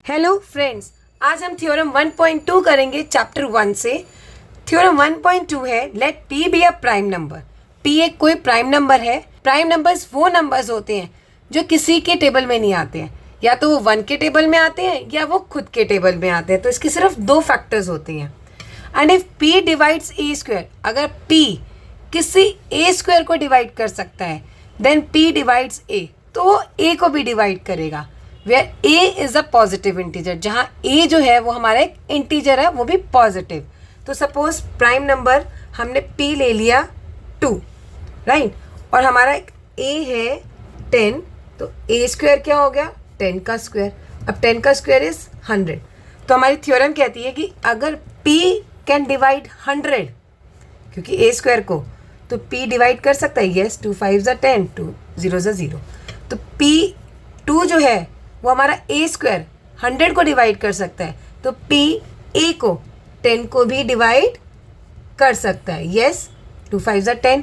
Hello friends, आज हम theorem 1.2 करेंगे चैप्टर 1 से। थ्योरम 1.2 है let p be a prime number. p एक कोई प्राइम नंबर है। प्राइम नंबर्स वो नंबर्स होते हैं जो किसी के टेबल में नहीं आते हैं, या तो वो 1 के टेबल में आते हैं या वो खुद के टेबल में आते हैं। तो इसके सिर्फ दो फैक्टर्स होते हैं। And if p divides a square, अगर p किसी a स्क्वायर को डिवाइड कर सकता है देन p डिवाइड्स a, तो वो a को भी डिवाइड करेगा। Where a is a positive integer, जहाँ a जो है वो हमारा एक इंटीजर है, वो भी पॉजिटिव। तो सपोज प्राइम नंबर हमने p ले लिया 2, राइट, और हमारा एक a है 10, तो a स्क्वायर क्या हो गया 10 का स्क्वायर। अब 10 का स्क्वायर इज 100। तो हमारी थ्योरम कहती है कि अगर p कैन डिवाइड 100, क्योंकि a स्क्वायर को तो p डिवाइड कर सकता है, यस, 2 5 10, 2 0 0, तो p2 जो है वो हमारा a स्क्वायर 100 को डिवाइड कर सकता है, तो p a को 10 को भी डिवाइड कर सकता है, यस, 2 5 10।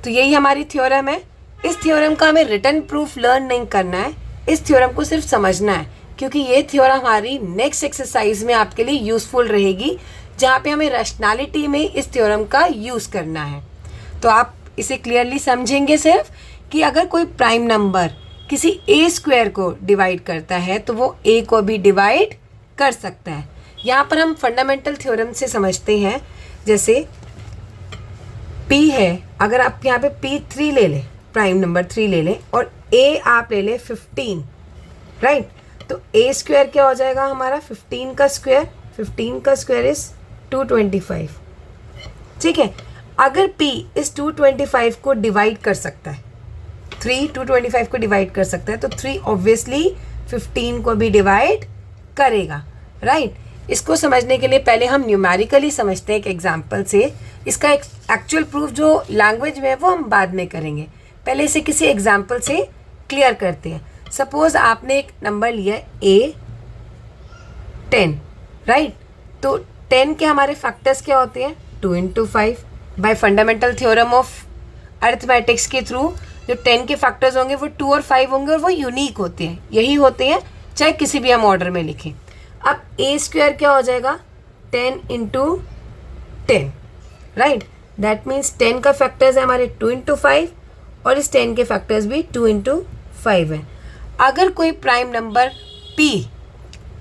तो यही हमारी थ्योरम है। इस थ्योरम का हमें रिटन प्रूफ लर्न नहीं करना है, इस थ्योरम को सिर्फ समझना है, क्योंकि ये थ्योरम हमारी नेक्स्ट एक्सरसाइज में आपके लिए यूज़फुल रहेगी, जहाँ पे हमें रैशनैलिटी में इस थ्योरम का यूज़ करना है। तो आप इसे क्लियरली समझेंगे सिर्फ कि अगर कोई प्राइम नंबर किसी a स्क्वायर को डिवाइड करता है तो वो a को भी डिवाइड कर सकता है। यहाँ पर हम फंडामेंटल थ्योरम से समझते हैं। जैसे p है, अगर आप यहाँ पे p3 ले लें, प्राइम नंबर 3 ले लें, और a आप ले लें 15, राइट, तो a स्क्वायर क्या हो जाएगा हमारा 15 का स्क्वायर। 15 का स्क्वायर इज 225, ठीक है। अगर p इस 225 को डिवाइड कर सकता है, 3 225 को डिवाइड कर सकता है, तो 3 ऑब्वियसली 15 को भी डिवाइड करेगा, राइट। इसको समझने के लिए पहले हम न्यूमेरिकली समझते हैं एक एग्जांपल से। इसका एक एक्चुअल प्रूफ जो लैंग्वेज में है वो हम बाद में करेंगे, पहले इसे किसी एग्जांपल से क्लियर करते हैं। सपोज आपने एक नंबर लिया a 10, राइट, तो 10 के हमारे फैक्टर्स क्या होते हैं 2 × 5। Bye fundamental theorem of arithmetics के थ्रू जो 10 के फैक्टर्स होंगे वो 2 और 5 होंगे, और वो यूनिक होते हैं, यही होते हैं चाहे किसी भी हम ऑर्डर में लिखें। अब a स्क्वायर क्या हो जाएगा 10 × 10, राइट, दैट मीन्स 10 का फैक्टर्स है हमारे 2 × 5, और इस 10 के फैक्टर्स भी 2 × 5 है। अगर कोई प्राइम नंबर p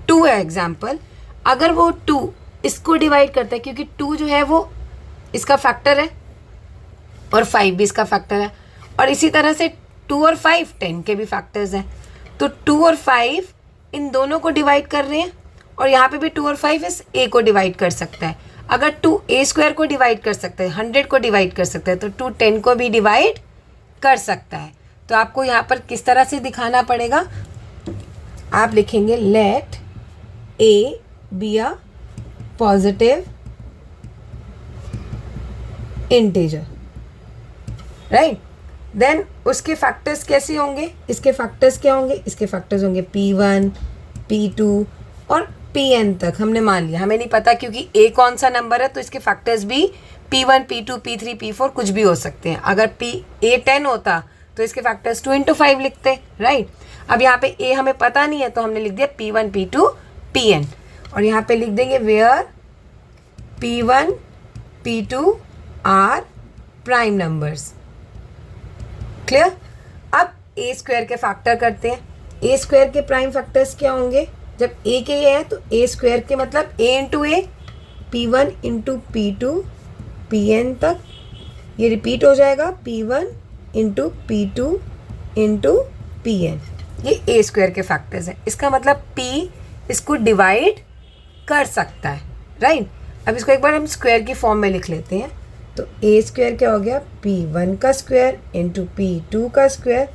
2 है एग्जाम्पल, अगर वो 2 इसको डिवाइड करता है, क्योंकि 2 जो है वो इसका फैक्टर है और 5 भी इसका फैक्टर है, और इसी तरह से 2 और 5 10 के भी फैक्टर्स हैं, तो 2 और 5 इन दोनों को डिवाइड कर रहे हैं, और यहाँ पे भी 2 और 5 इस a को डिवाइड कर सकता है। अगर 2 a स्क्वायर को डिवाइड कर सकता है, 100 को डिवाइड कर सकता है, तो 2 10 को भी डिवाइड कर सकता है। तो आपको यहाँ पर किस तरह से दिखाना पड़ेगा, आप लिखेंगे let a be a positive integer, right. Then उसके फैक्टर्स कैसे होंगे, इसके फैक्टर्स क्या होंगे, इसके फैक्टर्स होंगे p1 p2 और pn तक। हमने मान लिया, हमें नहीं पता क्योंकि a कौन सा नंबर है, तो इसके फैक्टर्स भी p1 p2 p3 p4 कुछ भी हो सकते हैं। अगर a 10 होता तो इसके फैक्टर्स 2 × 5 लिखते, राइट। अब यहाँ पे a हमें पता नहीं है, तो हमने लिख दिया p1 p2 pn, और यहाँ पे लिख देंगे where p1 p2 are prime numbers, clear. अब a स्क्वायर के फैक्टर करते हैं। a स्क्वायर के प्राइम फैक्टर्स क्या होंगे, जब a के ये है तो a स्क्वायर के मतलब a × a, p1 × p2 pn तक, ये रिपीट हो जाएगा p1 × p2 × pn, ये a स्क्वायर के फैक्टर्स हैं। इसका मतलब p इसको डिवाइड कर सकता है, राइट। अब इसको एक बार हम स्क्वायर की फॉर्म में लिख लेते हैं, तो a स्क्वायर क्या हो गया p1 का स्क्वायर × p2 का स्क्वायर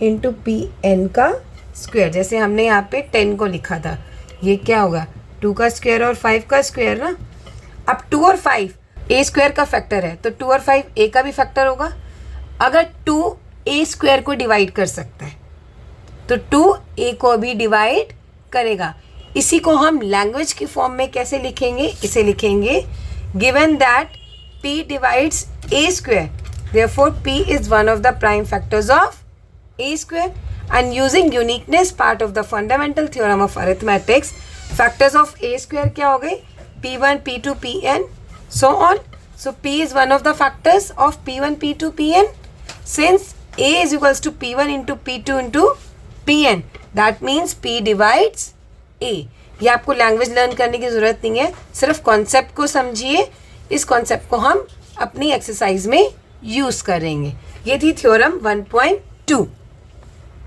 × pn का स्क्वायर। जैसे हमने यहाँ पे 10 को लिखा था, ये क्या होगा 2 का स्क्वायर और 5 का स्क्वायर ना। अब 2 और 5 a स्क्वायर का फैक्टर है, तो 2 और 5 a का भी फैक्टर होगा। अगर 2 a स्क्वायर को डिवाइड कर सकता है, तो 2 a को भी डिवाइड करेगा। इसी को हम लैंग्वेज की फॉर्म में कैसे लिखेंगे, इसे लिखेंगे given that p divides a square, therefore p is one of the prime factors of a square। And using uniqueness part of the fundamental theorem of arithmetics, factors of A square क्या हो गए, P1, P2, Pn, so on. So P is one of the factors of P1, P2, Pn. Since A is equals to P1 into P2 into Pn, that means P divides A. ये आपको language learn करने की ज़रूरत नहीं है, सिर्फ concept को समझिए. इस कॉन्सेप्ट को हम अपनी एक्सरसाइज में यूज़ करेंगे. ये थी थ्योरम 1.2.